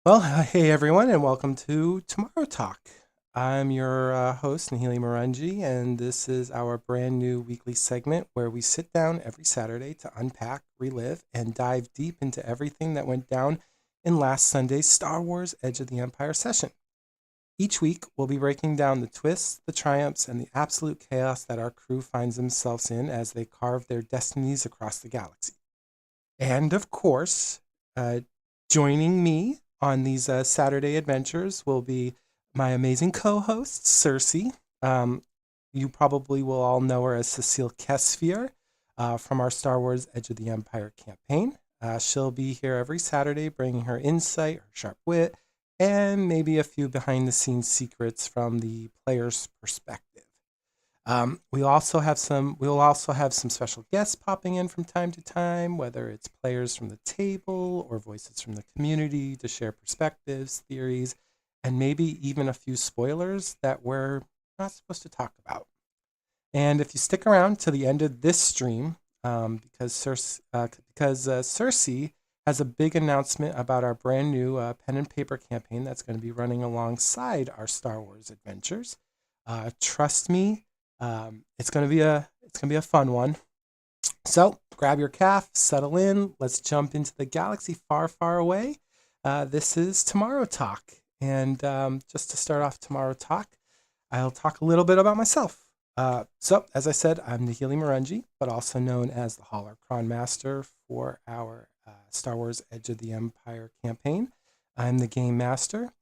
Well, hey everyone, and welcome to Tomorrow Talk. I'm your host, Nihili Marunji, and this is our brand new weekly segment where we sit down every Saturday to unpack, relive, and dive deep into everything that went down in last Sunday's Star Wars Edge of the Empire session. Each week, we'll be breaking down the twists, the triumphs, and the absolute chaos that our crew finds themselves in as they carve their destinies across the galaxy. And of course, uh, joining me on these Saturday adventures will be my amazing co host, Sersei. Um, you probably will all know her as Suseel Kesvir from our Star Wars Edge of the Empire campaign. She'll be here every Saturday bringing her insight, her sharp wit, and maybe a few behind the scenes secrets from the player's perspective. We'll also have some special guests popping in from time to time, whether it's players from the table or voices from the community to share perspectives, theories, and maybe even a few spoilers that we're not supposed to talk about. And if you stick around to the end of this stream, because Cersei has a big announcement about our brand new pen and paper campaign that's going to be running alongside our Star Wars adventures. Trust me, it's gonna be a fun one. So grab your calf, settle in. Let's jump into the galaxy far, far away. This is Tomorrow Talk, and just to start off Tomorrow Talk, I'll talk a little bit about myself. So, as I said, I'm Nihili Marunji, but also known as the Holocron Master for our Star Wars Edge of the Empire campaign. I'm the Game Master.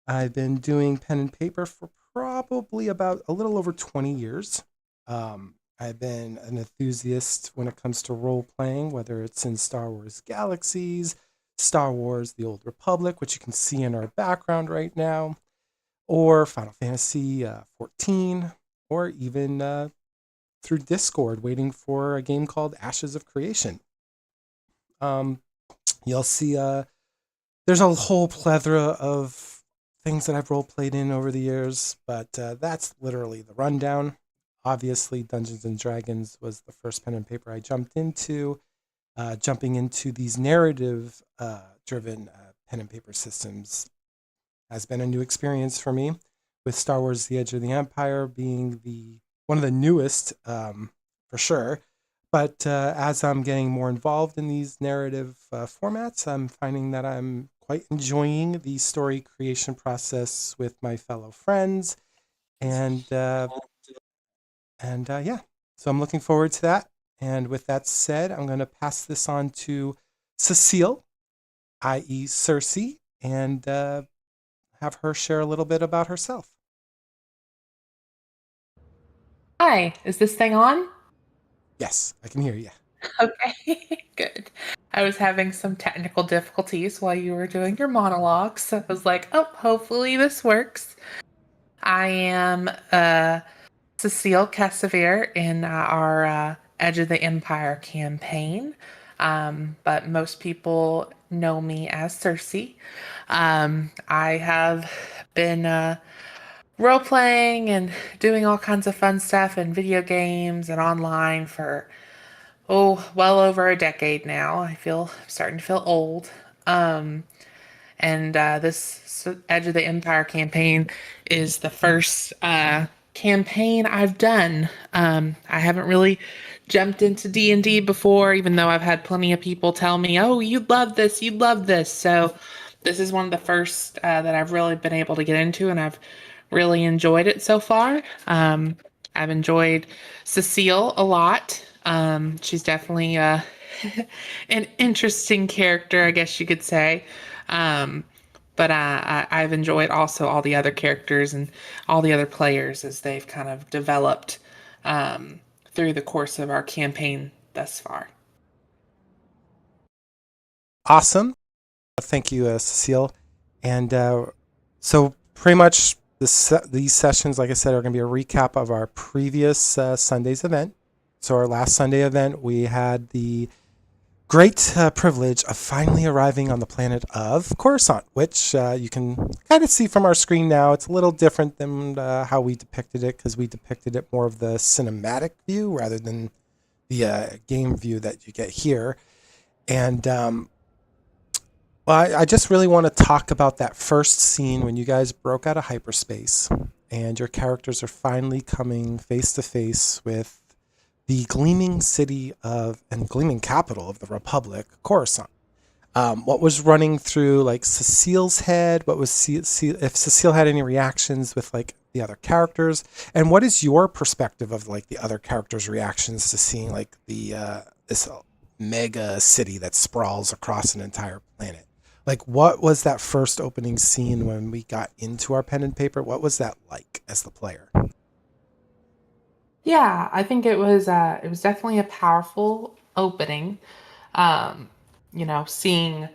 I've been doing pen and paper for probably about a little over 20 years. I've been an enthusiast when it comes to role playing, whether it's in Star Wars Galaxies, Star Wars The Old Republic, which you can see in our background right now, or Final Fantasy 14, or even through Discord, waiting for a game called Ashes of Creation. Um, you'll see there's a whole plethora of things that I've role played in over the years, but that's literally the rundown. Obviously, Dungeons and Dragons was the first pen and paper I jumped into. Jumping into these narrative driven pen and paper systems has been a new experience for me, with Star Wars The Edge of the Empire being the one of the newest for sure. But as I'm getting more involved in these narrative formats, I'm finding that I'm quite enjoying the story creation process with my fellow friends, and yeah, so I'm looking forward to that. And with that said, I'm going to pass this on to Cecile, i.e., Cersei, and have her share a little bit about herself. Hi, is this thing on? Yes, I can hear you. Okay, good. I was having some technical difficulties while you were doing your monologue, so I was like, oh, hopefully this works. I am Suseel Kesvir in our Edge of the Empire campaign, but most people know me as Cersei. I have been role playing and doing all kinds of fun stuff in video games and online for well over a decade now. I'm starting to feel old. Um, and this Edge of the Empire campaign is the first campaign I've done. I haven't really jumped into D&D before, even though I've had plenty of people tell me, "Oh, you'd love this, you'd love this." So this is one of the first that I've really been able to get into, and I've really enjoyed it so far. I've enjoyed Cecile a lot. She's definitely an interesting character, I guess you could say. Um, but I've enjoyed also all the other characters and all the other players as they've kind of developed through the course of our campaign thus far. Awesome. Thank you, Cecile. And so, pretty much, these sessions, like I said, are going to be a recap of our previous Sunday's event. So, our last Sunday event, we had the great privilege of finally arriving on the planet of Coruscant, which you can kind of see from our screen now. It's a little different than how we depicted it, because we depicted it more of the cinematic view rather than the game view that you get here. And Well, I just really want to talk about that first scene when you guys broke out of hyperspace and your characters are finally coming face to face with the gleaming city of and gleaming capital of the Republic, Coruscant. What was running through like Cecile's head? What was if Cecile had any reactions with like the other characters? And what is your perspective of like the other characters' reactions to seeing like the this mega city that sprawls across an entire planet? Like, what was that first opening scene when we got into our pen and paper? What was that like as the player? Yeah, I think it was definitely a powerful opening. Um, seeing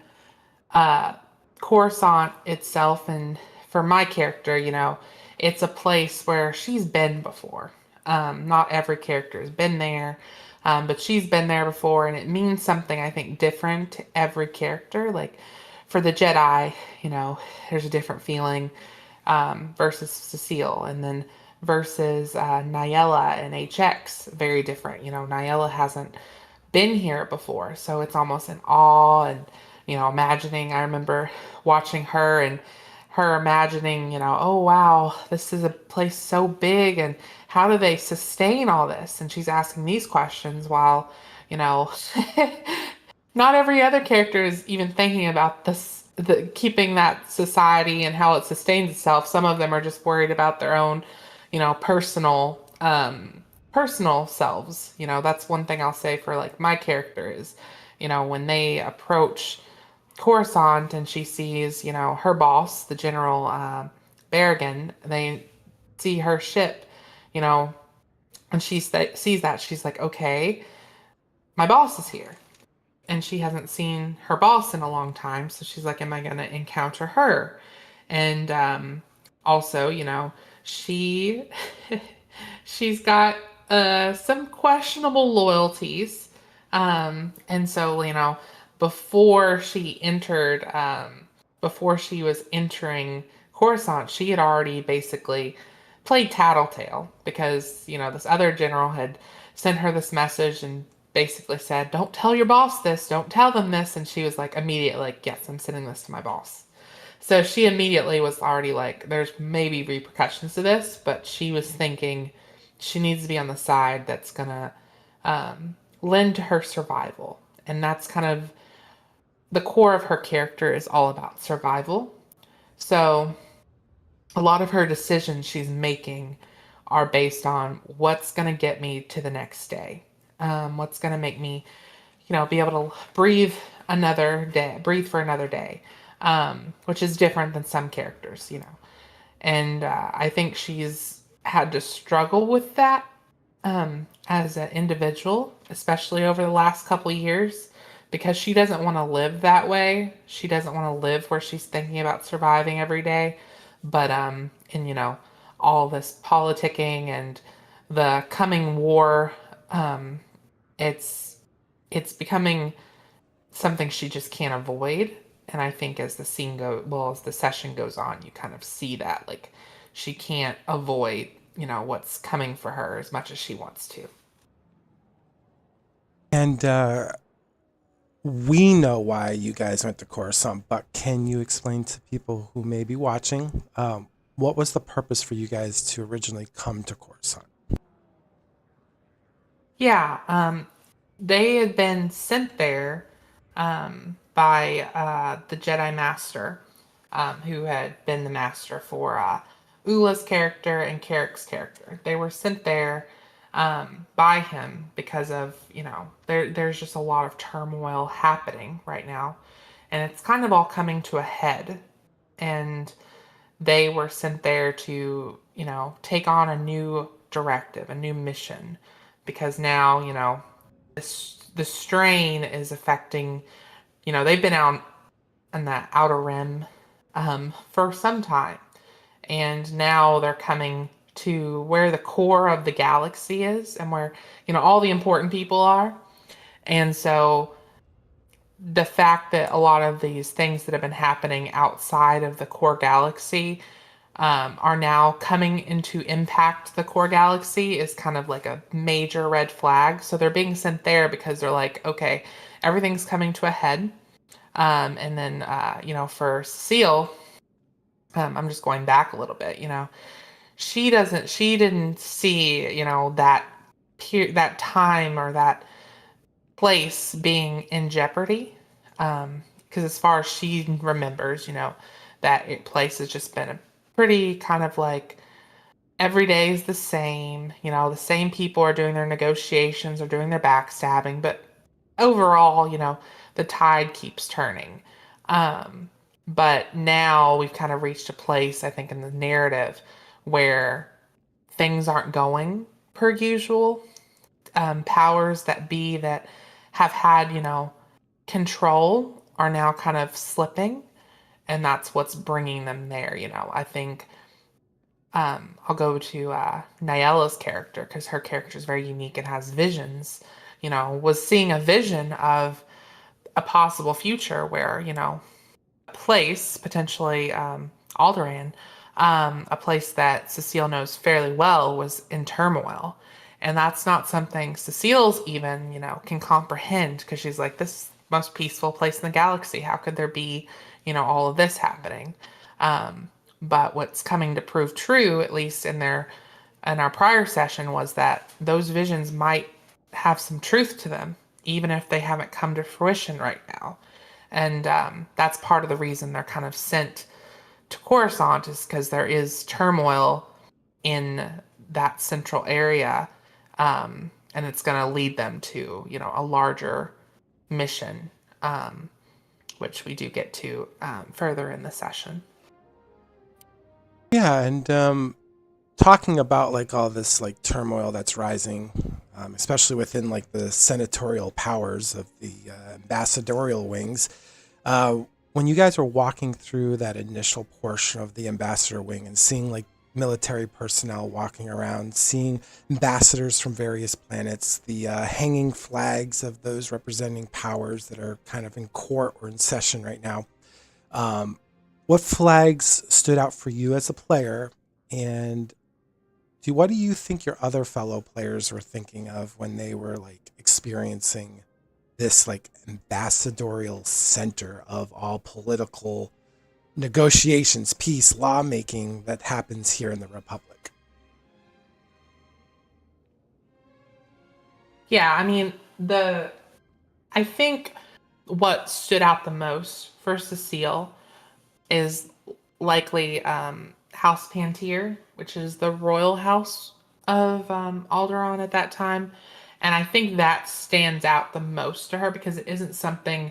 uh, Coruscant itself, and for my character, it's a place where she's been before. Not every character has been there, but she's been there before, and it means something, I think, different to every character. Like for the Jedi, there's a different feeling versus Cecile, and then versus Nyella and HX, very different. Nyella hasn't been here before, so it's almost an awe and imagining. I remember watching her and her imagining, oh wow, this is a place so big, and how do they sustain all this? And she's asking these questions while, you know, not every other character is even thinking about this, the keeping that society and how it sustains itself. Some of them are just worried about their own, personal selves. That's one thing I'll say for like my character is, when they approach Coruscant and she sees, her boss, the General Berrigan, they see her ship, you know, and sees that, she's like, okay, my boss is here. And she hasn't seen her boss in a long time. So she's like, am I going to encounter her? And also, she she's got some questionable loyalties. And so, before she entered, before she was entering Coruscant, she had already basically played tattletale because, this other general had sent her this message and basically said, don't tell your boss this, don't tell them this. And she was like, immediately, like, yes, I'm sending this to my boss. So she immediately was already like, there's maybe repercussions to this, but she was thinking she needs to be on the side that's going to lend to her survival. And that's kind of the core of her character is all about survival. So a lot of her decisions she's making are based on what's going to get me to the next day, what's going to make me, be able to breathe for another day, which is different than some characters. And I think she's had to struggle with that as an individual, especially over the last couple of years, because she doesn't want to live that way. She doesn't want to live where she's thinking about surviving every day. But and all this politicking and the coming war, it's becoming something she just can't avoid. And I think as as the session goes on, you kind of see that like she can't avoid, what's coming for her as much as she wants to. And we know why you guys went to Coruscant, but can you explain to people who may be watching what was the purpose for you guys to originally come to Coruscant? Yeah, they had been sent there by the Jedi Master, who had been the master for Oola's character and Carrick's character. They were sent there by him because of, there's just a lot of turmoil happening right now. And it's kind of all coming to a head. And they were sent there to, take on a new directive, a new mission. Because now, the strain is affecting, they've been out in the outer rim for some time. And now they're coming to where the core of the galaxy is and where, all the important people are. And so the fact that a lot of these things that have been happening outside of the core galaxy are now coming into impact the core galaxy is kind of like a major red flag. So they're being sent there because they're like, okay, everything's coming to a head. And then, for Suseel, I'm just going back a little bit, she didn't see, that time or that place being in jeopardy. Because as far as she remembers, place has just been a pretty kind of like every day is the same. The same people are doing their negotiations or doing their backstabbing, but overall, the tide keeps turning. Um, but now we've kind of reached a place, I think, in the narrative where things aren't going per usual. Powers that be that have had, control are now kind of slipping, and that's what's bringing them there. I think I'll go to Nyela's character because her character is very unique and has visions. Was seeing a vision of a possible future where a place potentially Alderaan, a place that Cecile knows fairly well, was in turmoil, and that's not something Cecile's even can comprehend because she's like, this is the most peaceful place in the galaxy. How could there be all of this happening? Um, but what's coming to prove true, at least in our prior session, was that those visions might have some truth to them, even if they haven't come to fruition right now. And that's part of the reason they're kind of sent to Coruscant, is because there is turmoil in that central area, and it's going to lead them to a larger mission, um, which we do get to further in the session. Yeah, and talking about like all this like turmoil that's rising, especially within like the senatorial powers of the ambassadorial wings. When you guys were walking through that initial portion of the ambassador wing and seeing like military personnel walking around, seeing ambassadors from various planets, the hanging flags of those representing powers that are kind of in court or in session right now. Um, what flags stood out for you as a player, and what do you think your other fellow players were thinking of when they were like experiencing this like ambassadorial center of all political negotiations, peace, lawmaking that happens here in the Republic? Yeah, I mean, I think what stood out the most for Cecile is likely House Pantier, which is the royal house of Alderaan at that time. And I think that stands out the most to her because it isn't something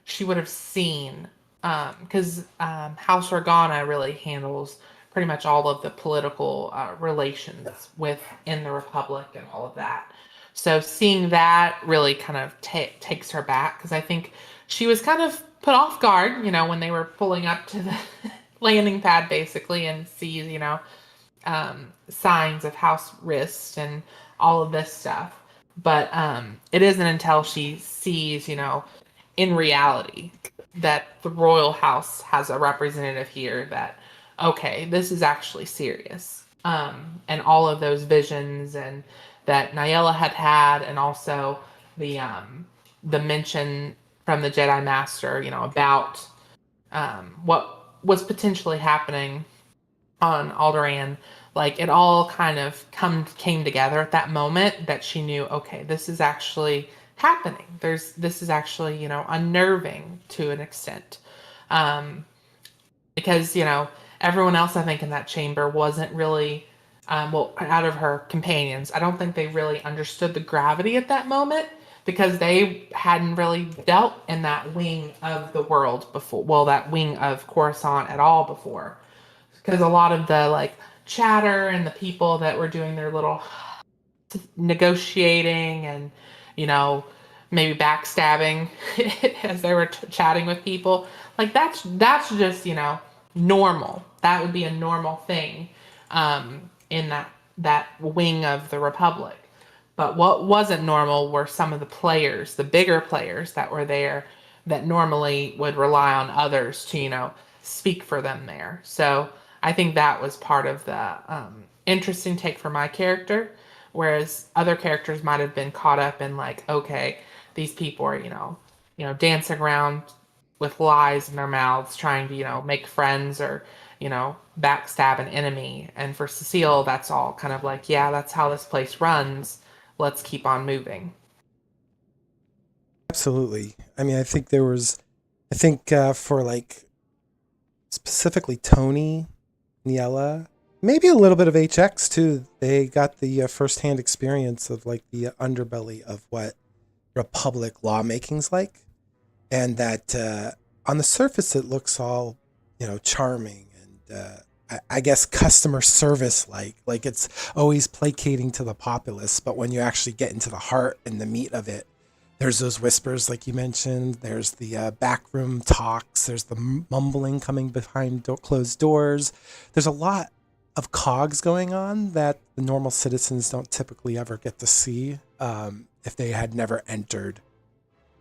she would have seen. Because House Organa really handles pretty much all of the political relations within the Republic and all of that. So seeing that really kind of takes her back because I think she was kind of put off guard, when they were pulling up to the landing pad basically and sees, signs of house wrist and all of this stuff. But it isn't until she sees, in reality, that the royal house has a representative here that, okay, this is actually serious. And all of those visions and that Nyela had had, and also the mention from the Jedi Master, about what was potentially happening on Alderaan, like it all kind of came together at that moment that she knew, okay, this is actually happening. This is actually unnerving to an extent, um, because everyone else I think in that chamber wasn't really. Well, out of her companions, I don't think they really understood the gravity at that moment because they hadn't really dealt in that wing of the world before. Well, that wing of Coruscant at all before because a lot of the like chatter and the people that were doing their little negotiating and you know maybe backstabbing as they were chatting with people, like that's just normal. That would be a normal thing in that wing of the Republic. But what wasn't normal were some of the players, the bigger players that were there, that normally would rely on others to speak for them there. So I think that was part of the interesting take for my character, whereas other characters might have been caught up in like, okay, these people are dancing around with lies in their mouths, trying to, make friends or, backstab an enemy. And for Suseel, that's all kind of like, yeah, that's how this place runs. Let's keep on moving. Absolutely. I mean, I think for like specifically Tony, Niella, maybe a little bit of HX too. They got the firsthand experience of like the underbelly of what Republic lawmaking's like, and that on the surface it looks all charming and I guess customer service like it's always placating to the populace. But when you actually get into the heart and the meat of it, there's those whispers like you mentioned. There's the backroom talks. There's the mumbling coming behind closed doors. There's a lot of cogs going on that the normal citizens don't typically ever get to see if they had never entered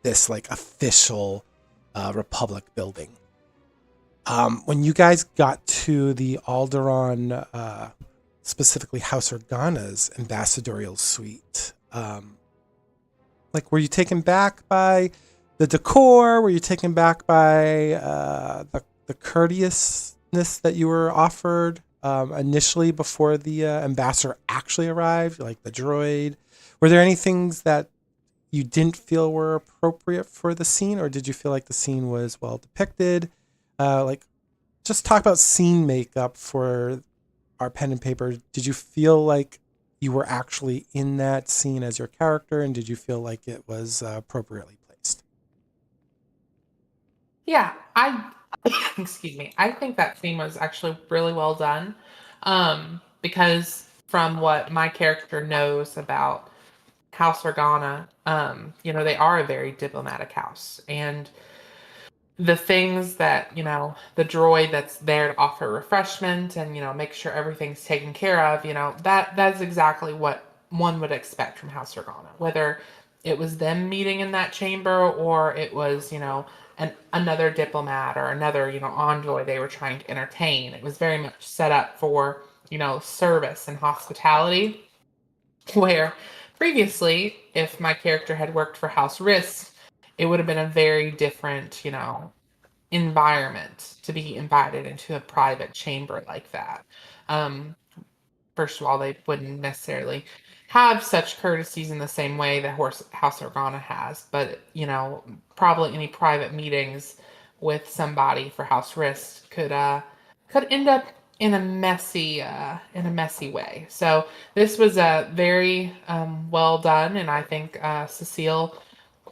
this like official Republic building. When you guys got to the Alderaan, specifically House Organa's ambassadorial suite, like were you taken back by the decor? Were you taken back by the courteousness that you were offered initially before the ambassador actually arrived, like the droid? Were there any things that you didn't feel were appropriate for the scene, or did you feel like the scene was well depicted? Like, just talk about scene makeup for our pen and paper. Did you feel like you were actually in that scene as your character, and did you feel like it was appropriately placed? Yeah, I excuse me. I think that theme was actually really well done. Because from what my character knows about House Organa, they are a very diplomatic house. And the things that, the droid that's there to offer refreshment and, make sure everything's taken care of, that's exactly what one would expect from House Organa. Whether it was them meeting in that chamber or it was, another diplomat or another, envoy they were trying to entertain. It was very much set up for, service and hospitality. Where previously, if my character had worked for House Risk, it would have been a very different, environment to be invited into a private chamber like that. Um, First of all, they wouldn't necessarily have such courtesies in the same way that House Organa has, but probably any private meetings with somebody for House Risk could end up in a messy way. So this was a very well done, and I think Cecile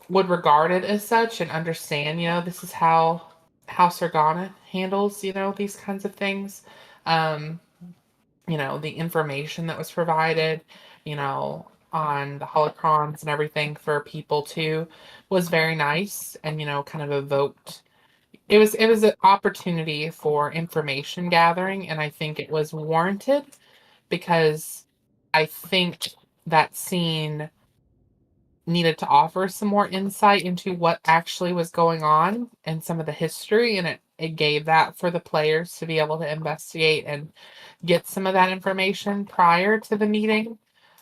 would regard it as such and understand, this is how House Organa handles, these kinds of things. Um, the information that was provided, on the holocrons and everything for people too was very nice and, kind of evoked it was an opportunity for information gathering, and I think it was warranted because I think that scene needed to offer some more insight into what actually was going on and some of the history, and it gave that for the players to be able to investigate and get some of that information prior to the meeting.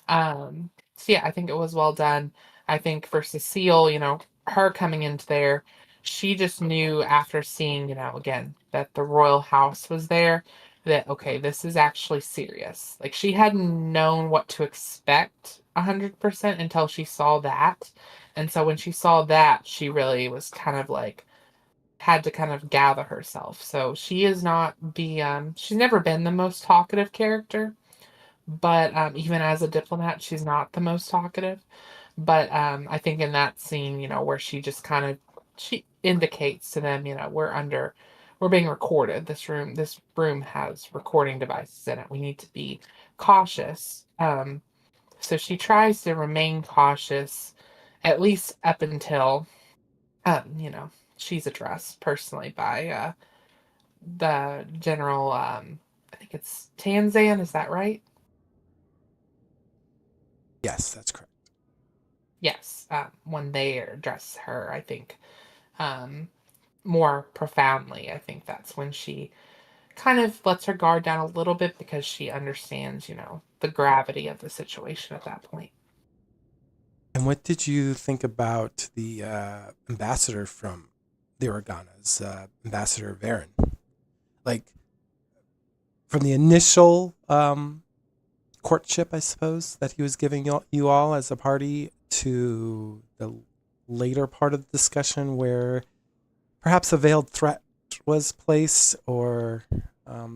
So yeah, I think it was well done. I think for Cecile, her coming into there, she just knew after seeing, again, that the royal house was there, that okay, this is actually serious. Like she hadn't known what to expect 100% until she saw that. And so when she saw that, she really was kind of like had to kind of gather herself. So she is not she's never been the most talkative character, but even as a diplomat, she's not the most talkative. But I think in that scene, where she just kind of she indicates to them, we're being recorded. This room has recording devices in it. We need to be cautious. So she tries to remain cautious, at least up until she's addressed personally by the general. I think it's Tanzan. Is that right? Yes, that's correct. Yes. When they address her, I think um, more profoundly. I think that's when she kind of lets her guard down a little bit because she understands, the gravity of the situation at that point. And what did you think about the ambassador from the Organas, Ambassador Varen. Like from the initial courtship, I suppose, that he was giving you all as a party to the later part of the discussion where perhaps a veiled threat was placed or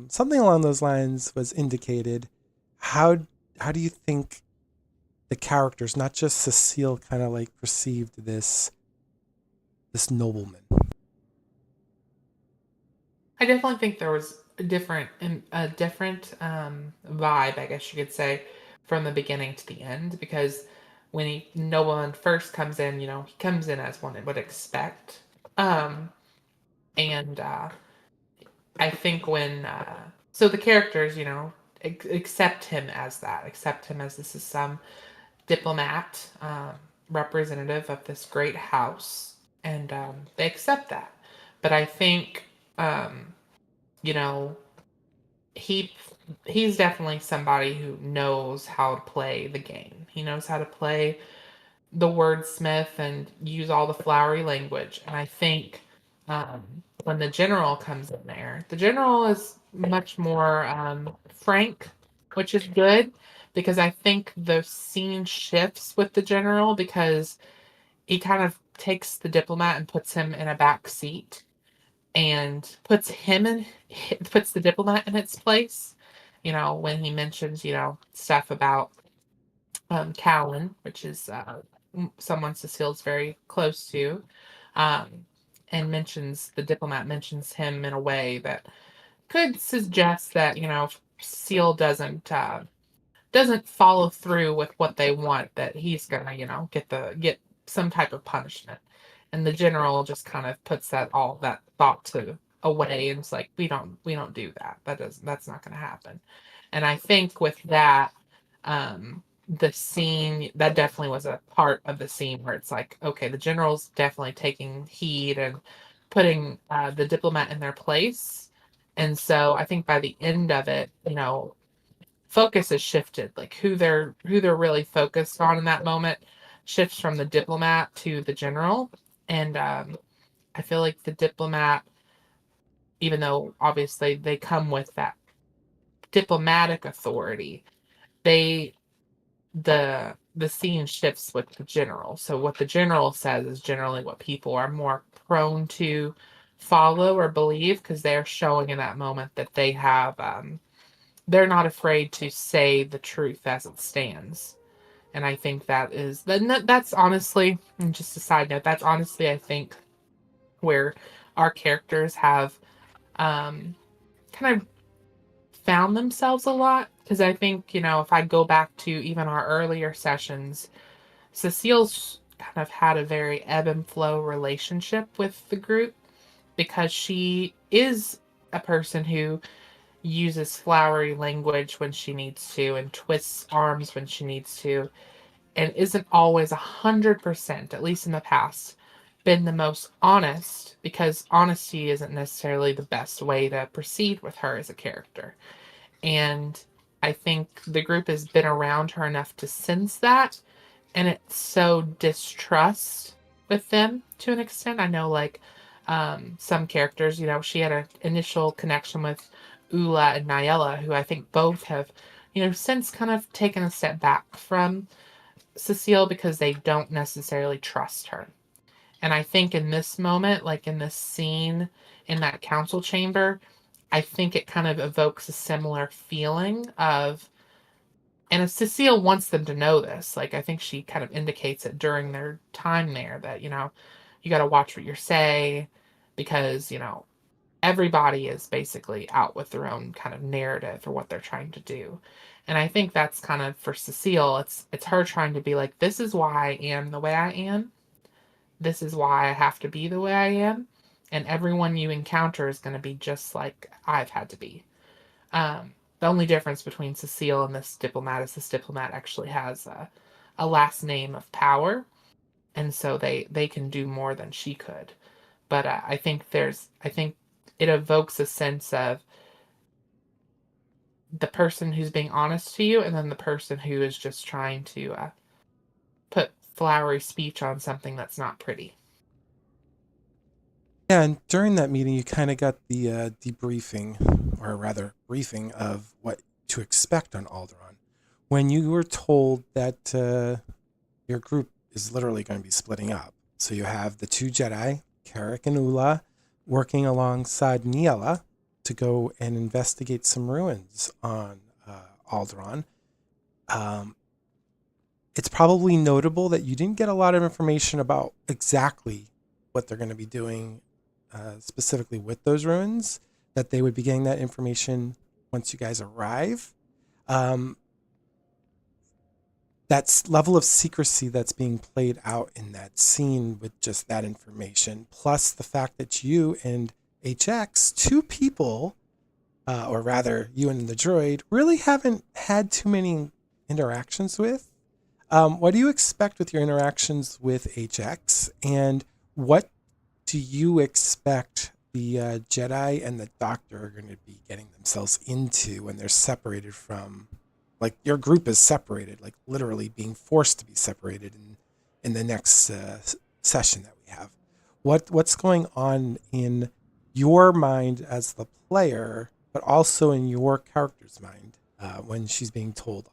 something along those lines was indicated. How how do you think the characters, not just Suseel, kind of like perceived this nobleman? I definitely think there was a different vibe, I guess you could say, from the beginning to the end. Because when nobleman first comes in, he comes in as one would expect, um, and I think when so the characters, accept him as that, accept him as this is some diplomat, representative of this great house, and they accept that. But I think, um, you know, he he's definitely somebody who knows how to play the game. He knows how to play the wordsmith and use all the flowery language. And I think when the general comes in there, the general is much more frank, which is good because I think the scene shifts with the general because he kind of takes the diplomat and puts him in a back seat and puts the diplomat in its place. When he mentions stuff about Cowan, which is someone Cecile's very close to, um, and mentions the diplomat mentions him in a way that could suggest that Cecile doesn't follow through with what they want, that he's gonna get some type of punishment, and the general just kind of puts that thought to away and it's like we don't do that. That's not gonna happen. And I think with that, the scene that definitely was a part of the scene where it's like, okay, the general's definitely taking heed and putting the diplomat in their place. And so I think by the end of it, focus has shifted. Like who they're really focused on in that moment shifts from the diplomat to the general. And I feel like the diplomat, even though obviously they come with that diplomatic authority, they the scene shifts with the general. So what the general says is generally what people are more prone to follow or believe because they're showing in that moment that they're not afraid to say the truth as it stands. And I think that's honestly, and just a side note, that's honestly I think where our characters have um kind of found themselves a lot. Because I think, if I go back to even our earlier sessions, Cecile's kind of had a very ebb and flow relationship with the group because she is a person who uses flowery language when she needs to and twists arms when she needs to and isn't always 100%, at least in the past, been the most honest because honesty isn't necessarily the best way to proceed with her as a character. And I think the group has been around her enough to sense that, and it's so distrust with them to an extent. I know, like, some characters, she had an initial connection with Oola and Nyella, who I think both have, since kind of taken a step back from Cecile because they don't necessarily trust her. And I think in this moment, like in this scene in that council chamber, I think it kind of evokes a similar feeling of, and if Cecile wants them to know this, like I think she kind of indicates it during their time there that, you got to watch what you say because, everybody is basically out with their own kind of narrative for what they're trying to do. And I think that's kind of for Cecile, it's her trying to be like, this is why I am the way I am. This is why I have to be the way I am. And everyone you encounter is going to be just like I've had to be. The only difference between Cecile and this diplomat is this diplomat actually has a last name of power, and so they can do more than she could. But I think it evokes a sense of the person who's being honest to you, and then the person who is just trying to put flowery speech on something that's not pretty. Yeah, and during that meeting, you kind of got the debriefing, or rather, briefing of what to expect on Alderaan. When you were told that your group is literally going to be splitting up, so you have the two Jedi, Carrick and Oola, working alongside Niella to go and investigate some ruins on Alderaan. Um, it's probably notable that you didn't get a lot of information about exactly what they're going to be doing specifically with those ruins, that they would be getting that information once you guys arrive. Um, that level of secrecy that's being played out in that scene with just that information, plus the fact that you and HX, two people, or rather you and the droid, really haven't had too many interactions with. What do you expect with your interactions with HX, and what do you expect the Jedi and the Doctor are going to be getting themselves into when they're separated from, like your group is separated, like literally being forced to be separated in the next session that we have? What's going on in your mind as the player, but also in your character's mind when she's being told?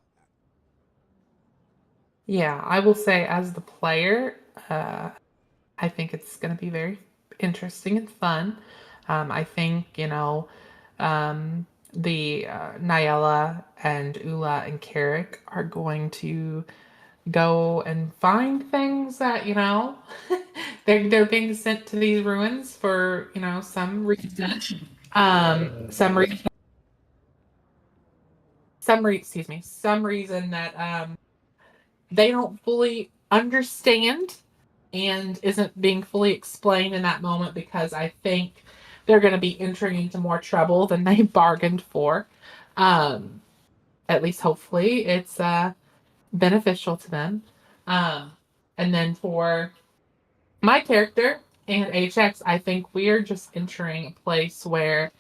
Yeah, I will say as the player, uh, I think it's going to be very interesting and fun. I think, the Nyella and Ula and Carrick are going to go and find things that, they're being sent to these ruins for, some reason. Some reason, excuse me, some reason that they don't fully understand and isn't being fully explained in that moment, because I think they're going to be entering into more trouble than they bargained for. Um, at least hopefully it's beneficial to them. Um, and then for my character and HX, I think we're just entering a place where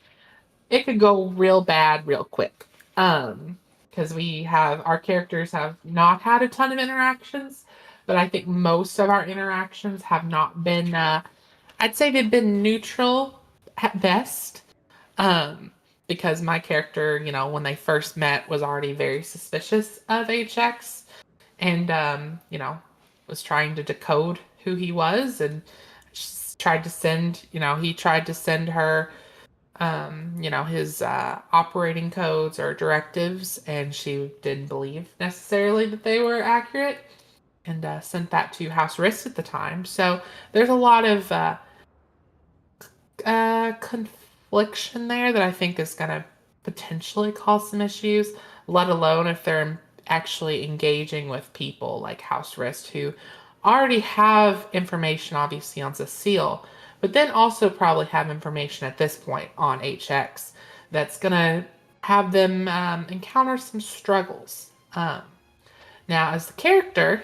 it could go real bad real quick. Because we have our characters have not had a ton of interactions, but I think most of our interactions have not been. I'd say they've been neutral at best. Um, because my character, when they first met, was already very suspicious of HX, and was trying to decode who he was, and tried to send. He tried to send her his operating codes or directives, and she didn't believe necessarily that they were accurate, and sent that to House Risk at the time. So there's a lot of confliction there that I think is going to potentially cause some issues, let alone if they're actually engaging with people like House Risk who already have information, obviously, on Suseel, but then also probably have information at this point on HX that's going to have them encounter some struggles. Now, as the character,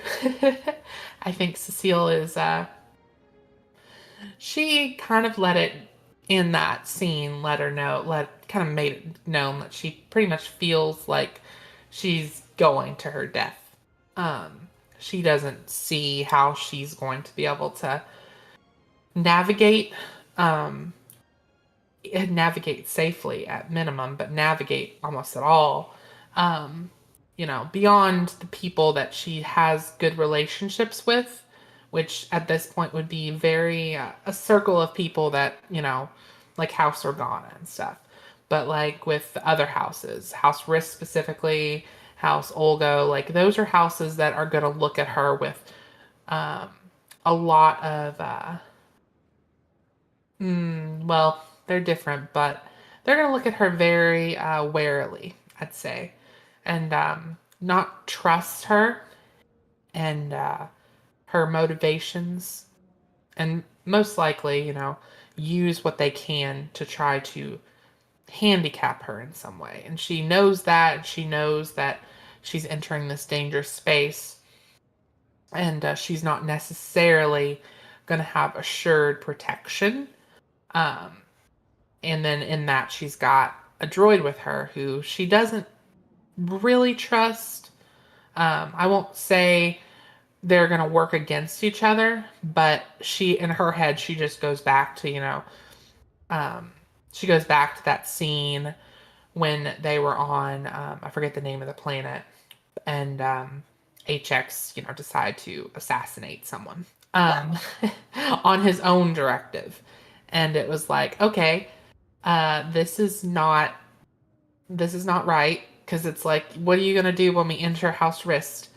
I think Suseel is she kind of let it in that scene, let her know, kind of made it known that she pretty much feels like she's going to her death. She doesn't see how she's going to be able to navigate, um, navigate safely at minimum, but navigate almost at all. Um, beyond the people that she has good relationships with, which at this point would be very a circle of people that like House Organa and stuff. But like with the other houses, House Risk specifically, House Olgo, like those are houses that are going to look at her with um, a lot of well, they're different, but they're going to look at her very warily, I'd say, and not trust her and her motivations, and most likely, use what they can to try to handicap her in some way. And she knows that, and she knows that she's entering this dangerous space, and she's not necessarily going to have assured protection. Um, And then in that, she's got a droid with her who she doesn't really trust. I won't say they're going to work against each other, but she, in her head, she just goes back to, um, she goes back to that scene when they were on, I forget the name of the planet, and HX, decide to assassinate someone on his own directive. And it was like, okay, this is not right, because it's like, what are you gonna do when we enter House Rist?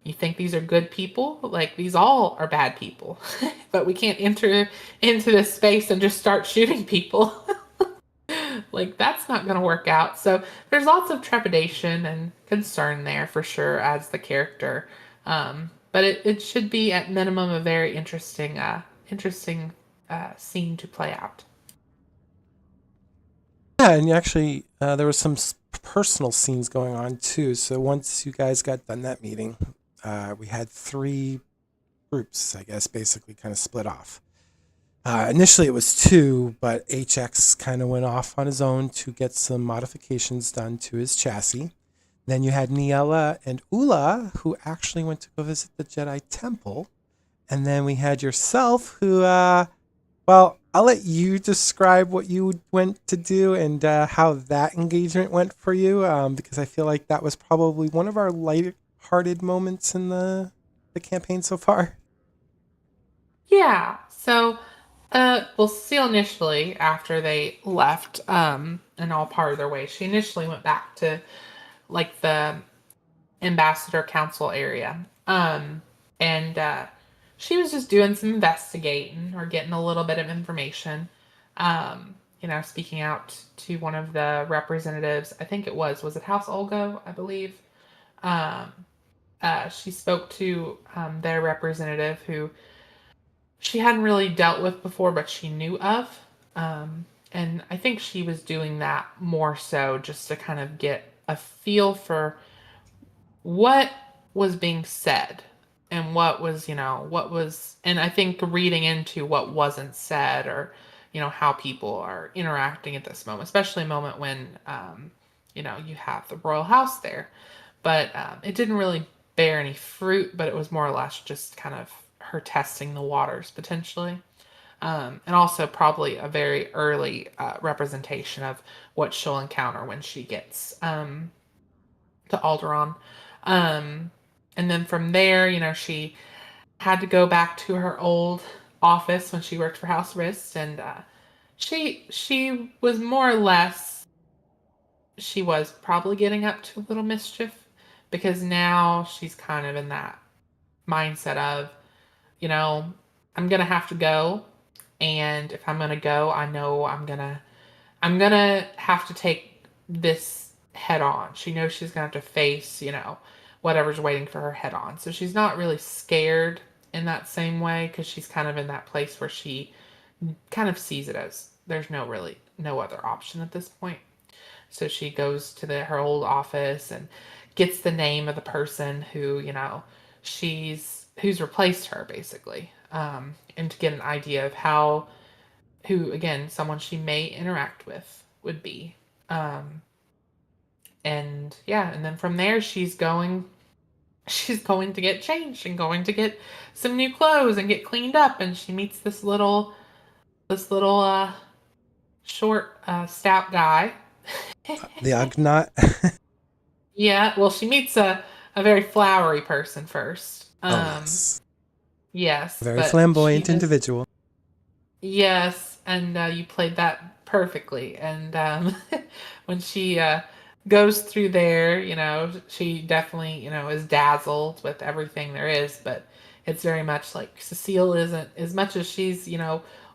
You think these are good people? Like, these all are bad people, but we can't enter into this space and just start shooting people. Like, that's not going to work out. So there's lots of trepidation and concern there for sure as the character. But it should be at minimum a very interesting scene to play out. Yeah, and actually, there was some personal scenes going on too. So once you guys got done that meeting, we had three groups, I guess, basically kind of split off. Initially, it was two, but HX kind of went off on his own to get some modifications done to his chassis. Then you had Niella and Oola, who actually went to go visit the Jedi Temple. And then we had yourself, who, well, I'll let you describe what you went to do and how that engagement went for you, because I feel like that was probably one of our light-hearted moments in the campaign so far. Yeah. So, well, Cecile initially, after they left, and all part of their way, she initially went back to like the ambassador council area. And she was just doing some investigating or getting a little bit of information. Speaking out to one of the representatives. I think was it House Olgo, I believe. Um, she spoke to their representative who she hadn't really dealt with before, but she knew of. And I think she was doing that more so just to kind of get a feel for what was being said and and I think reading into what wasn't said, or how people are interacting at this moment, especially a moment when you have the royal house there. But it didn't really bear any fruit, but it was more or less just kind of her testing the waters potentially. And also probably a very early representation of what she'll encounter when she gets to Alderaan. Um, and then from there, she had to go back to her old office when she worked for House Rist, and she was more or less, she was probably getting up to a little mischief, because now she's kind of in that mindset of, you know, I'm gonna have to go, and if I'm gonna go, I know I'm gonna have to take this head on. She knows she's gonna have to face, whatever's waiting for her head on. So she's not really scared in that same way, because she's kind of in that place where she kind of sees it as there's no other option at this point. So she goes to her old office and gets the name of the person who, who's replaced her basically, and to get an idea of who, again, someone she may interact with would be. Um, and yeah, and then from there she's going to get changed and going to get some new clothes and get cleaned up, and she meets this little short stout guy. The Ugnaught. Yeah, well, she meets a very flowery person first. Oh, yes. Yes, Very but she flamboyant just, individual. yes, and you played that perfectly. And when she goes through there, she definitely, is dazzled with everything there is. But it's very much like Cecile isn't, as much as she's,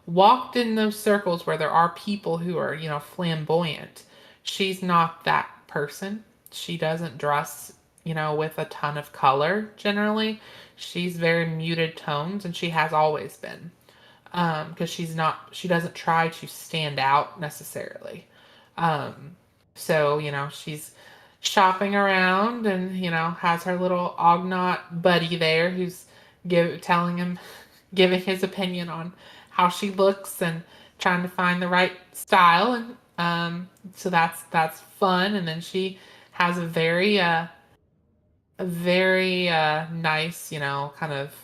walked in those circles where there are people who are, flamboyant. She's not that person. She doesn't dress, with a ton of color generally. She's very muted tones, and she has always been, because she doesn't try to stand out necessarily. Um, so, she's shopping around, and, has her little Ognot buddy there who's telling him, giving his opinion on how she looks and trying to find the right style. And so that's fun. And then she has a very a very nice, kind of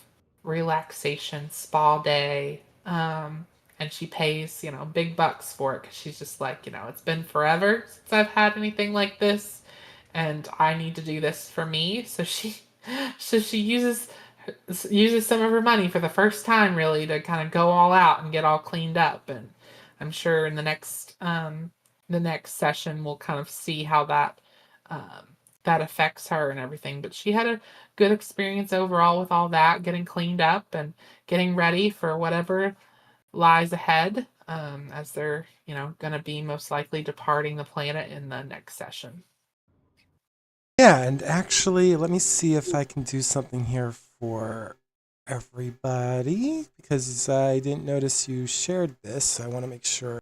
relaxation spa day. And she pays, big bucks for it because she's just like, it's been forever since I've had anything like this, and I need to do this for me. So she uses some of her money for the first time, really, to kind of go all out and get all cleaned up. And I'm sure in the next session we'll kind of see how that affects her and everything. But she had a good experience overall with all that, getting cleaned up and getting ready for whatever lies ahead, as they're, going to be most likely departing the planet in the next session. Yeah, and actually, let me see if I can do something here for everybody because I didn't notice you shared this. I want to make sure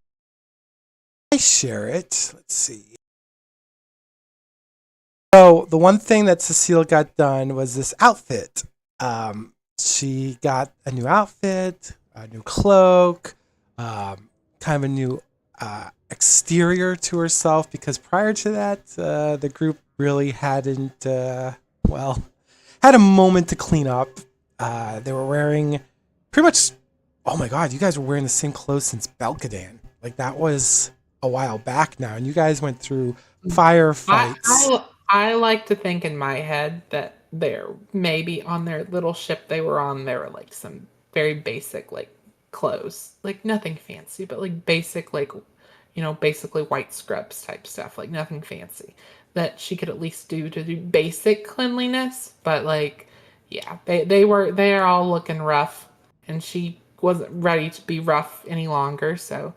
I share it. Let's see. So the one thing that Cecile got done was this outfit. She got a new outfit, a new cloak, kind of a new exterior to herself because prior to that, the group really hadn't, well, had a moment to clean up. They were wearing pretty much, oh my god, you guys were wearing the same clothes since Belkadan. Like that was a while back now, and you guys went through I firefights. I I like to think in my head that they're maybe on their little ship they were on, there were like some very basic like clothes, like nothing fancy, but like basic, like basically white scrubs type stuff, like nothing fancy that she could at least do basic cleanliness. But like, yeah, they are all looking rough, and she wasn't ready to be rough any longer, so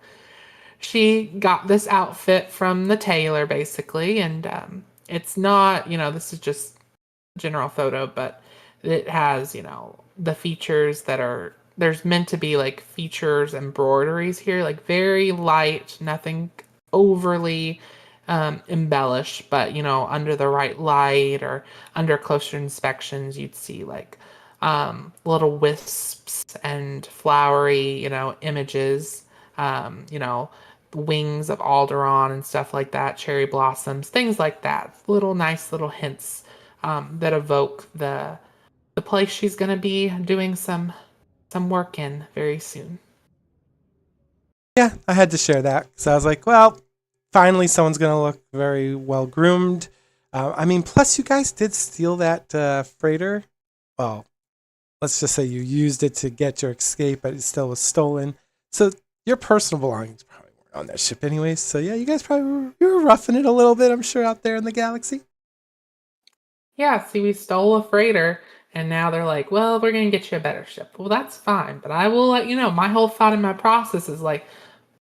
she got this outfit from the tailor basically. And it's not, this is just general photo, but it has, the features that are, there's meant to be like features, embroideries here, like very light, nothing overly embellished, but under the right light or under closer inspections, you'd see like little wisps and flowery, images, wings of Alderaan and stuff like that, cherry blossoms, things like that. Little nice little hints that evoke the place she's going to be doing some work in very soon. Yeah, I had to share that because I was like, well, finally someone's gonna look very well groomed. I mean, plus you guys did steal that freighter. Well, let's just say you used it to get your escape, but it still was stolen. So your personal belongings probably weren't on that ship anyways. So yeah, you guys probably you were roughing it a little bit, I'm sure, out there in the galaxy. Yeah, see, we stole a freighter, and now they're like, well, we're going to get you a better ship. Well, that's fine, but I will let you know. My whole thought in my process is like,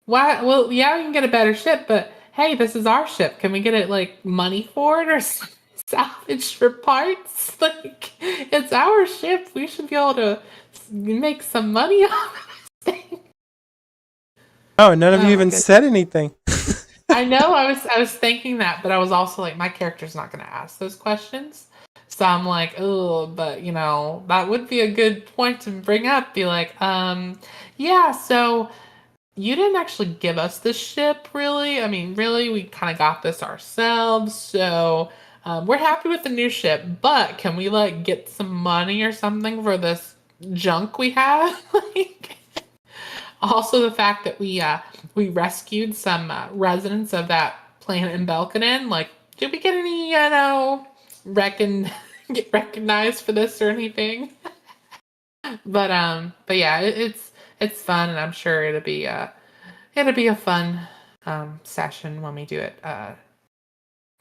why? Well, yeah, we can get a better ship, but hey, this is our ship. Can we get it like money for it or salvage for parts? Like, it's our ship. We should be able to make some money off this thing. Oh, none of you Oh my even goodness. said anything. I know I was thinking that, but I was also like, my character's not going to ask those questions. So I'm like, oh, but that would be a good point to bring up. Be like, yeah, so you didn't actually give us the ship, really. I mean, really, we kind of got this ourselves. So we're happy with the new ship, but can we like get some money or something for this junk we have? Like, also, the fact that we rescued some residents of that planet in Belkanen. Like, did we get any, reckon get recognized for this or anything? But yeah, it's fun, and I'm sure it'll be a fun session when we do it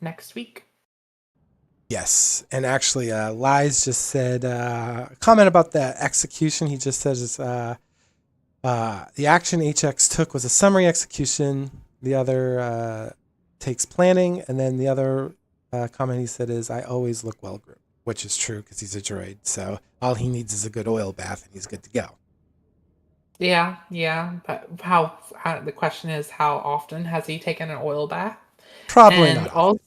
next week. Yes, and actually, Lies just said a comment about the execution. He just says the action HX took was a summary execution. The other takes planning, and then the other comment he said is, "I always look well groomed," which is true because he's a droid. So all he needs is a good oil bath, and he's good to go. Yeah, yeah. But how the question is, how often has he taken an oil bath? Probably And not often.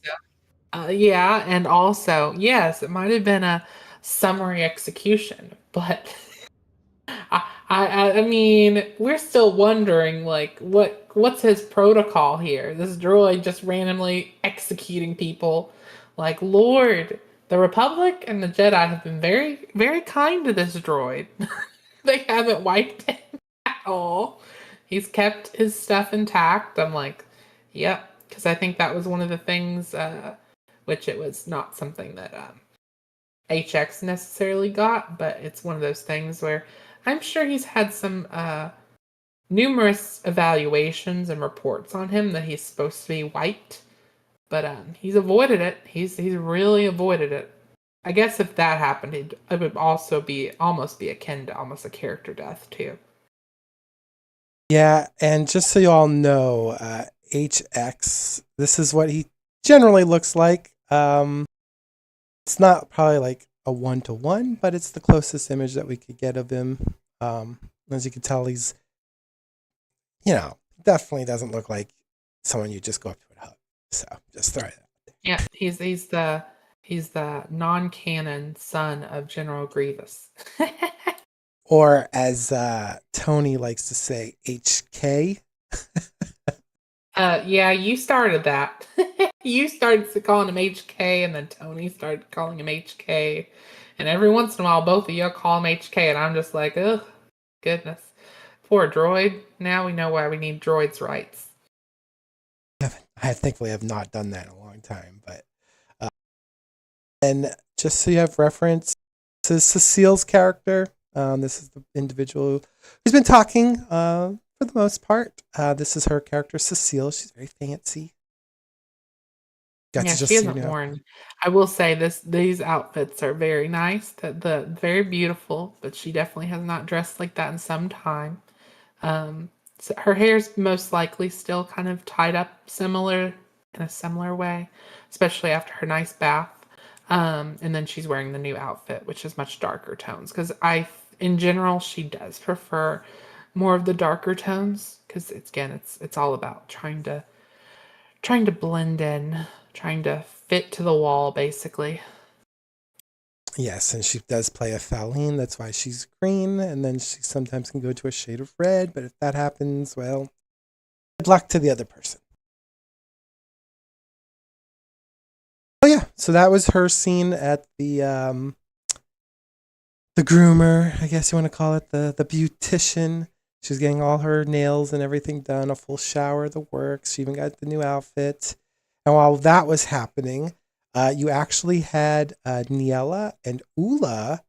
also, yeah, and also, yes, it might have been a summary execution, but I mean, we're still wondering, like, what's his protocol here? This droid just randomly executing people, like, Lord, The Republic and the Jedi have been very, very kind to this droid. They haven't wiped him at all. He's kept his stuff intact. I'm like, yep, because I think that was one of the things, which it was not something that HX necessarily got, but it's one of those things where I'm sure he's had some numerous evaluations and reports on him that he's supposed to be wiped, but he's avoided it. He's really avoided it. I guess if that happened, it would also be almost be akin to almost a character death too. Yeah, and just so you all know, HX, this is what he generally looks like. It's not probably like a one to one, but it's the closest image that we could get of him. As you can tell, he's, definitely doesn't look like someone you just go up to and hug. So just throw it out there. Yeah, he's the non-canon son of General Grievous. Or as Tony likes to say, HK. Yeah, you started that. You started calling him HK, and then Tony started calling him HK. And every once in a while, both of you call him HK, and I'm just like, ugh, goodness. Poor droid. Now we know why we need droids' rights. I thankfully have not done that in a long time, but and just so you have reference, this is Suseel's character. This is the individual who's been talking for the most part. This is her character, Suseel. She's very fancy. Got Yeah, to she just hasn't worn. I will say these outfits are very nice. The very beautiful, but she definitely has not dressed like that in some time. Um, so her hair's most likely still kind of tied up similar in a similar way, especially after her nice bath. And then she's wearing the new outfit, which is much darker tones. Because in general, she does prefer more of the darker tones. Because it's all about trying to blend in, trying to fit to the wall, basically. yes, and she does play a Faline. That's why she's green, and then she sometimes can go to a shade of red. But if that happens, well, good luck to the other person. Oh yeah, so that was her scene at the groomer, I guess you want to call it, the beautician. She's getting all her nails and everything done, a full shower, the works. She even got the new outfit. And while that was happening, you actually had Niella and Oola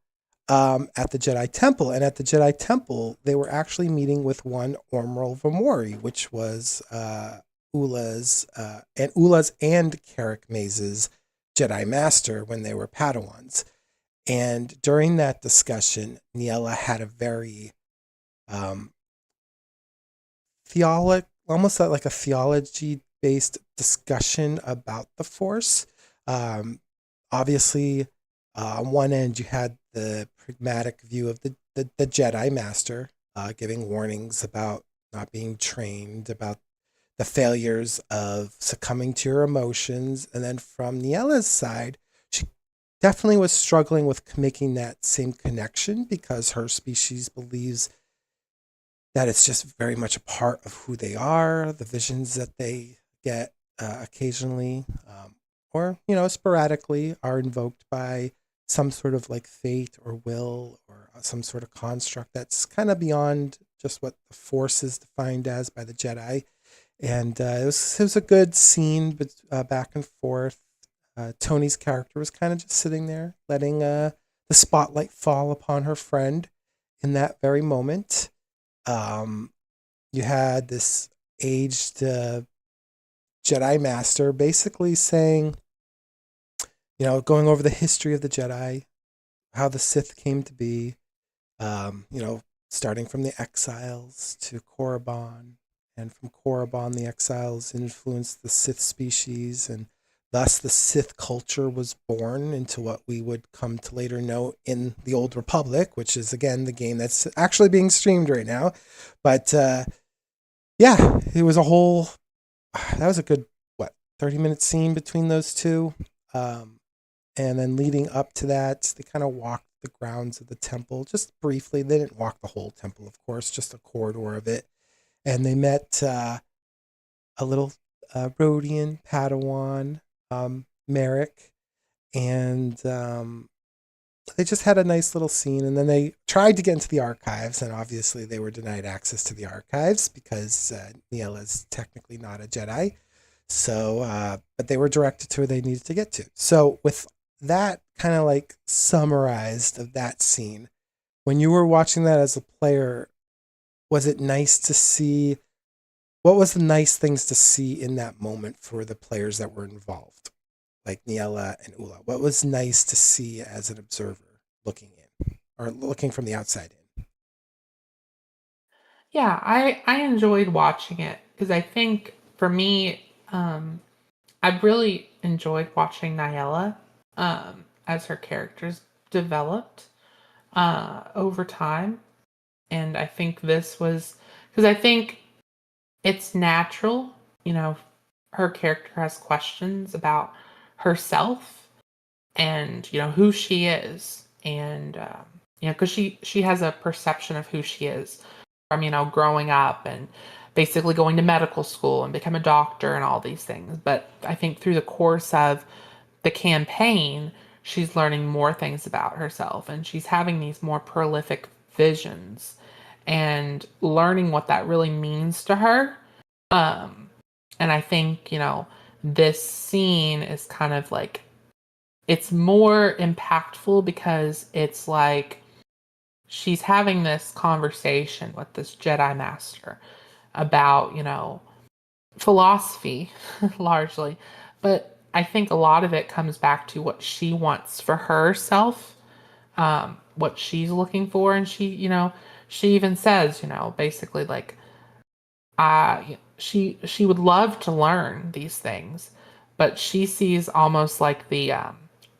at the Jedi Temple. And at the Jedi Temple, they were actually meeting with one Ormrel Vamori, which was Oola's and Carrick Maze's Jedi Master when they were Padawans. And during that discussion, Niella had a very um, almost like a theology-based discussion about the Force. Um, Obviously, on one end, you had the pragmatic view of the Jedi Master giving warnings about not being trained, about the failures of succumbing to your emotions. And then from Niella's side, she definitely was struggling with making that same connection because her species believes that it's just very much a part of who they are, the visions that they get occasionally, or sporadically, are invoked by some sort of like fate or will or some sort of construct that's kind of beyond just what the Force is defined as by the Jedi. And it was a good scene, but back and forth. Tony's character was kind of just sitting there, letting the spotlight fall upon her friend in that very moment. Um, you had this aged Jedi Master basically saying, going over the history of the Jedi, how the Sith came to be, um, you know, starting from the exiles to Korriban, and from Korriban, the exiles influenced the Sith species, and thus the Sith culture was born into what we would come to later know in the Old Republic, which is again the game that's actually being streamed right now. But yeah, it was a whole. That was a good 30-minute scene between those two. Um, and then leading up to that, they kind of walked the grounds of the temple just briefly. They didn't walk the whole temple, of course, just a corridor of it. And they met a little Rhodian Padawan, Merrick. and they just had a nice little scene. And then they tried to get into the archives, and obviously they were denied access to the archives because Neil is technically not a Jedi. So, but they were directed to where they needed to get to. So, with that kind of like summarized of that scene, when you were watching that as a player, was it nice to see? What was the nice things to see in that moment for the players that were involved, like Niella and Oola? What was nice to see as an observer looking in or looking from the outside in? Yeah, I enjoyed watching it because I think for me, I really enjoyed watching Nyella as her characters developed over time. And I think this was because I think it's natural, you know, her character has questions about herself and, who she is. And, because she has a perception of who she is from, growing up and basically going to medical school and become a doctor and all these things. But I think through the course of the campaign, she's learning more things about herself and she's having these more prolific visions and learning what that really means to her. Um, and I think, this scene is kind of like it's more impactful because it's like she's having this conversation with this Jedi Master about, philosophy largely. But I think a lot of it comes back to what she wants for herself, what she's looking for. And she even says, basically like, she would love to learn these things, but she sees almost like the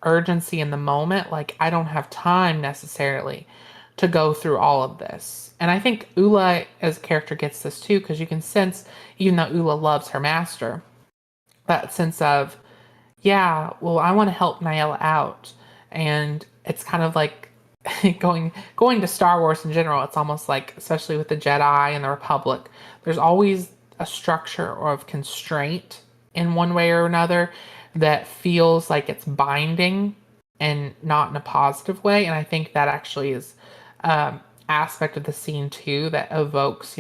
urgency in the moment. Like I don't have time necessarily to go through all of this. And I think Ula as a character gets this too, because you can sense, even though Ula loves her master, that sense of yeah, well, I want to help Nyella out. And it's kind of like going to Star Wars in general, it's almost like, especially with the Jedi and the Republic, there's always a structure or of constraint in one way or another that feels like it's binding and not in a positive way. And I think that actually is aspect of the scene too that evokes,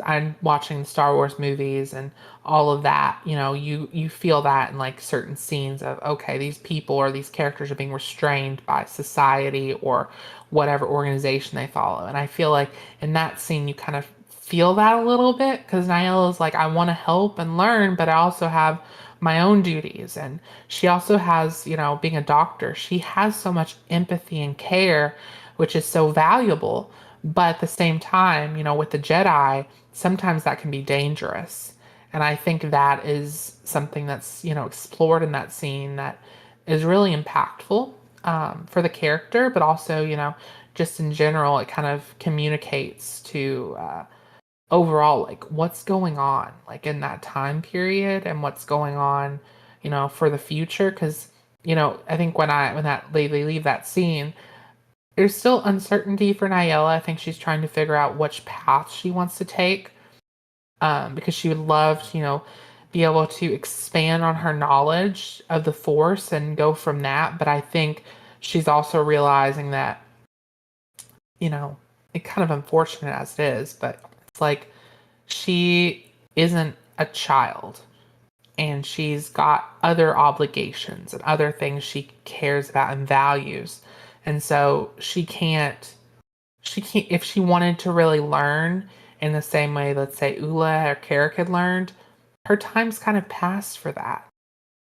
I'm watching Star Wars movies and all of that, you feel that in like certain scenes of okay, these people or these characters are being restrained by society or whatever organization they follow. And I feel like in that scene you kind of feel that a little bit because Niall is like, I want to help and learn, but I also have my own duties. And she also has, being a doctor, she has so much empathy and care, which is so valuable. But at the same time, with the Jedi, sometimes that can be dangerous. And I think that is something that's, explored in that scene that is really impactful for the character, but also, just in general, it kind of communicates to overall like what's going on like in that time period and what's going on, for the future. Because, I think when that they leave that scene, there's still uncertainty for Niella. I think she's trying to figure out which path she wants to take, because she would love to, be able to expand on her knowledge of the Force and go from that. But I think she's also realizing that, it kind of unfortunate as it is, but it's like she isn't a child and she's got other obligations and other things she cares about and values. And so she can't if she wanted to really learn in the same way, let's say Ula or Carrick had learned, her time's kind of passed for that.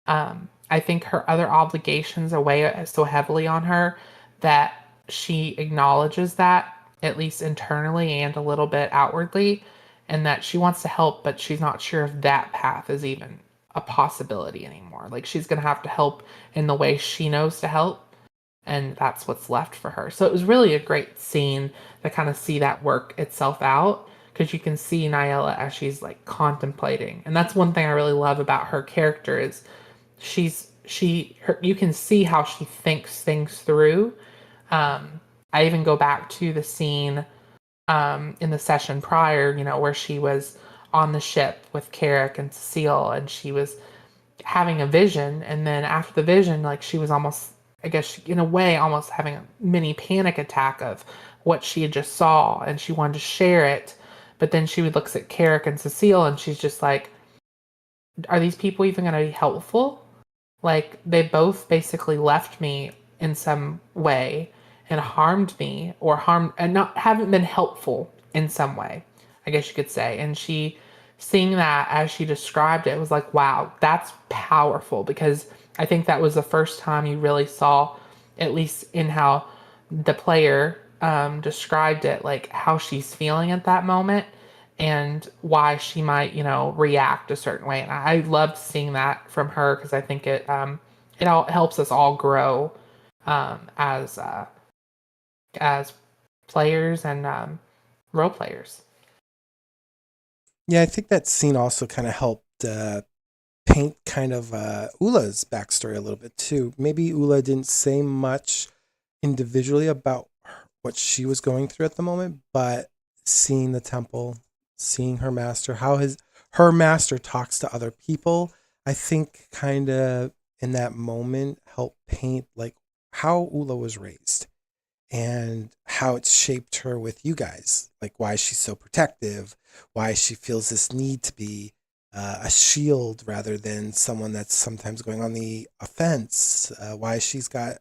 I think her other obligations weigh so heavily on her that she acknowledges that, at least internally and a little bit outwardly, and that she wants to help, but she's not sure if that path is even a possibility anymore. Like she's going to have to help in the way she knows to help, and that's what's left for her. So it was really a great scene to kind of see that work itself out because you can see Nyella as she's like contemplating. And that's one thing I really love about her character is you can see how she thinks things through. I even go back to the scene in the session prior, where she was on the ship with Carrick and Cecile, and she was having a vision, and then after the vision, like she was almost, I guess, in a way, almost having a mini panic attack of what she had just saw, and she wanted to share it, but then she would looks at Carrick and Suseel, and she's just like, "Are these people even going to be helpful?" Like they both basically left me in some way and harmed me or harmed and not haven't been helpful in some way, I guess you could say. And she seeing that as she described it was like, wow, that's powerful because I think that was the first time you really saw, at least in how the player described it, like how she's feeling at that moment and why she might, react a certain way. And I loved seeing that from her because I think it all helps us all grow as players and role players. Yeah, I think that scene also kind of helped paint kind of Ula's backstory a little bit too. Maybe Ula didn't say much individually about what she was going through at the moment, but seeing the temple, seeing her master, how her master talks to other people, I think kind of in that moment helped paint like how Ula was raised and how it's shaped her with you guys, like why she's so protective, why she feels this need to be a shield rather than someone that's sometimes going on the offense, why she's got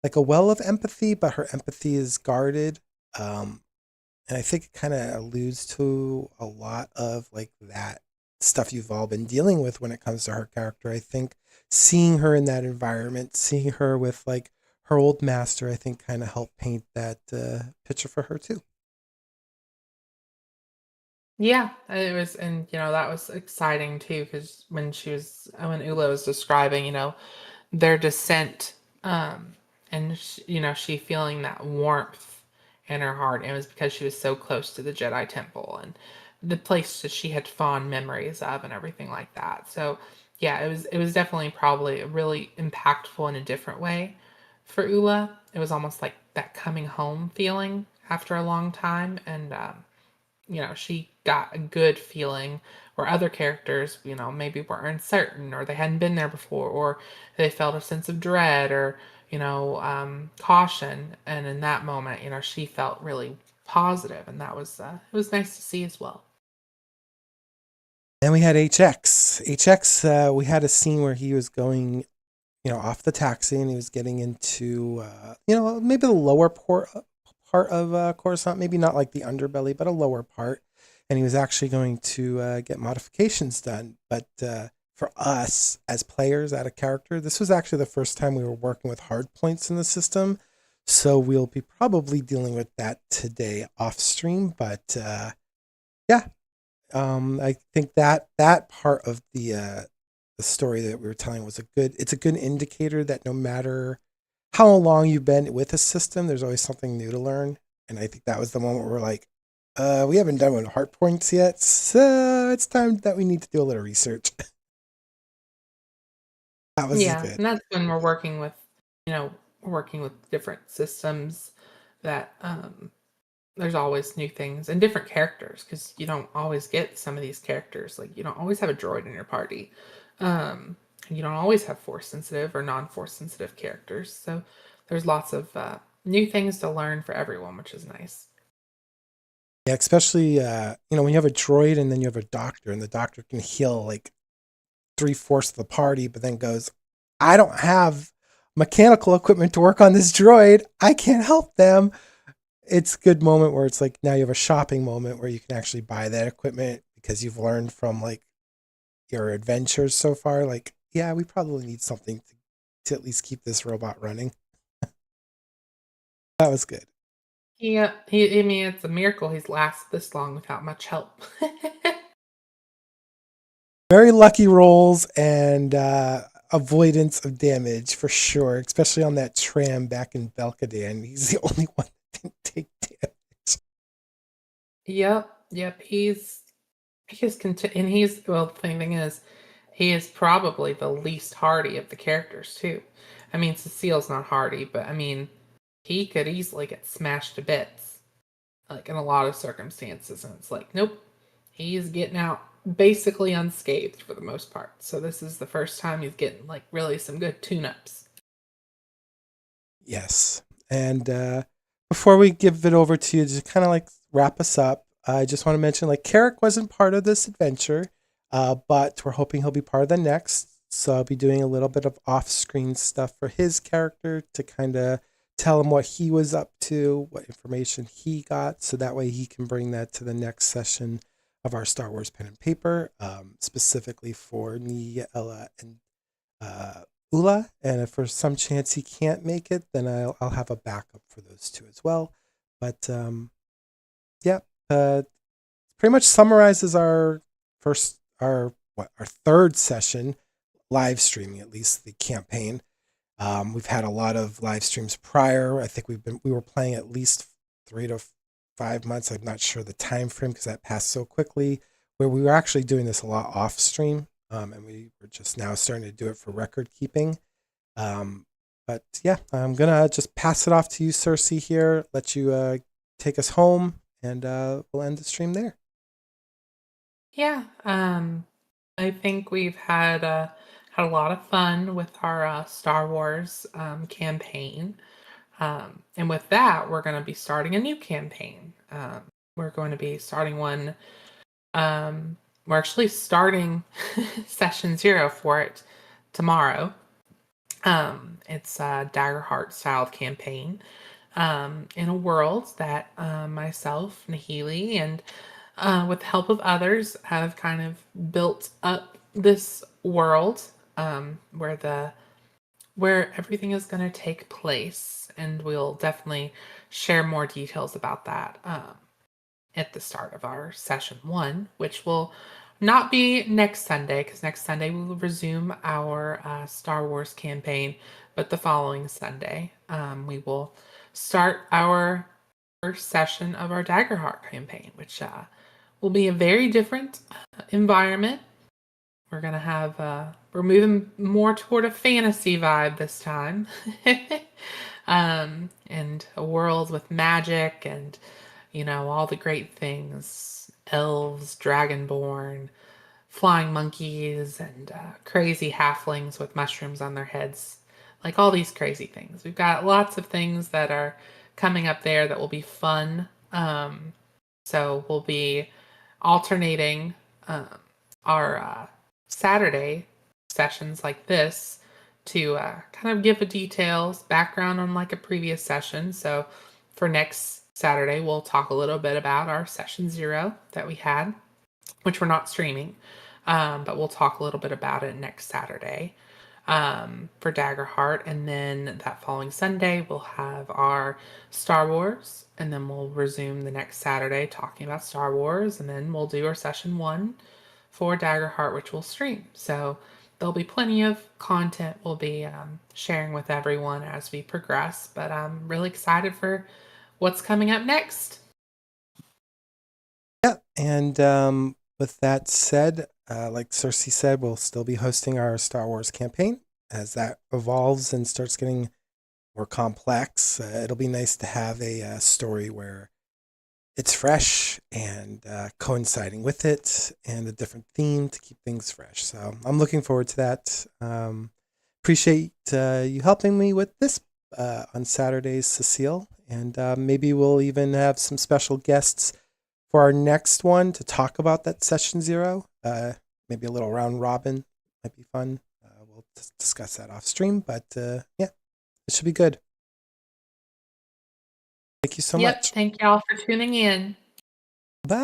like a well of empathy, but her empathy is guarded. Um, and I think it kind of alludes to a lot of like that stuff you've all been dealing with when it comes to her character. I think seeing her in that environment, seeing her with like her old master, I think kind of helped paint that picture for her too. Yeah, it was, and that was exciting too because when Ula was describing, their descent, and she feeling that warmth in her heart. And it was because she was so close to the Jedi Temple and the place that she had fond memories of and everything like that. So yeah, it was definitely probably really impactful in a different way for Ula. It was almost like that coming home feeling after a long time, and she got a good feeling where other characters, maybe were uncertain or they hadn't been there before or they felt a sense of dread or, caution. And in that moment, she felt really positive, and that was it was nice to see as well. Then we had HX. HX, we had a scene where he was going, off the taxi and he was getting into, maybe the lower part of Coruscant, maybe not like the underbelly, but a lower part. And he was actually going to get modifications done. But for us as players, out of character, this was actually the first time we were working with hard points in the system. So we'll be probably dealing with that today off stream. But yeah, I think that part of the story that we were telling was it's a good indicator that no matter how long you've been with a system, there's always something new to learn. And I think that was the moment where we're like, we haven't done with heart points yet, so it's time that we need to do a little research. That was Yeah, good. and that's when you know, working with different systems that there's always new things and different characters because you don't always get some of these characters. Like you don't always have a droid in your party. You don't always have force sensitive or non-force sensitive characters. So there's lots of new things to learn for everyone, which is nice. Yeah, especially when you have a droid and then you have a doctor, and the doctor can heal like 3/4 of the party, but then goes, "I don't have mechanical equipment to work on this droid. I can't help them." It's a good moment where it's like now you have a shopping moment where you can actually buy that equipment because you've learned from like your adventures so far. Like, yeah, we probably need something to at least keep this robot running. That was good. Yeah, I mean, it's a miracle he's lasted this long without much help. Very lucky rolls and avoidance of damage for sure, especially on that tram back in Belkadan. He's the only one that didn't take damage. Yep. And he's well. The thing is, he is probably the least hardy of the characters too. I mean, Cecile's not hardy, but I mean, he could easily get smashed to bits, like in a lot of circumstances. And it's like, nope, he's getting out. basically unscathed for the most part. So this is the first time he's getting like really some good tune-ups. Yes. And before we give it over to you to kind of like wrap us up, I just want to mention like Carrick wasn't part of this adventure, but we're hoping he'll be part of the next. So I'll be doing a little bit of off-screen stuff for his character to kind of tell him what he was up to, what information he got, so that way he can bring that to the next session of our Star Wars pen and paper, specifically for Nia, Ella, and uh, Oola. And if for some chance he can't make it, then I'll have a backup for those two as well. But yeah, pretty much summarizes our third session live streaming, at least the campaign. We've had a lot of live streams prior. I think we were playing at least 3 to 5 months. I'm not sure the time frame because that passed so quickly. Where we were actually doing this a lot off stream, and we were just now starting to do it for record keeping. But yeah, I'm gonna just pass it off to you, Sersei. Here, let you take us home, and we'll end the stream there. Yeah, I think we've had a lot of fun with our Star Wars campaign. And with that, we're going to be starting a new campaign. We're going to be starting one. We're actually starting session 0 for it tomorrow. It's a Daggerheart styled campaign in a world that myself, Nahili, and with the help of others, have kind of built up this world where everything is going to take place, and we'll definitely share more details about that at the start of our session 1, which will not be next Sunday, because next Sunday we will resume our Star Wars campaign, but the following Sunday we will start our first session of our Daggerheart campaign, which will be a very different environment. We're gonna have we're moving more toward a fantasy vibe this time. And a world with magic and all the great things: elves, dragonborn, flying monkeys, and crazy halflings with mushrooms on their heads. Like all these crazy things. We've got lots of things that are coming up there that will be fun. So we'll be alternating um, our Saturday sessions like this to kind of give a details background on like a previous session. So for next Saturday, we'll talk a little bit about our session 0 that we had, which we're not streaming, but we'll talk a little bit about it next Saturday for Daggerheart. And then that following Sunday, we'll have our Star Wars, and then we'll resume the next Saturday talking about Star Wars, and then we'll do our session 1 for Daggerheart, which we'll stream. So there'll be plenty of content we'll be sharing with everyone as we progress, but I'm really excited for what's coming up next. Yeah, and with that said, like Cersei said, we'll still be hosting our Star Wars campaign as that evolves and starts getting more complex. It'll be nice to have a story where it's fresh and coinciding with it, and a different theme to keep things fresh. So I'm looking forward to that. Appreciate you helping me with this on Saturdays, Suseel, and maybe we'll even have some special guests for our next one to talk about that session 0. Maybe a little round robin might be fun. We'll discuss that off stream, but yeah, it should be good. Thank you so Yep, much. thank y'all for tuning in. Bye.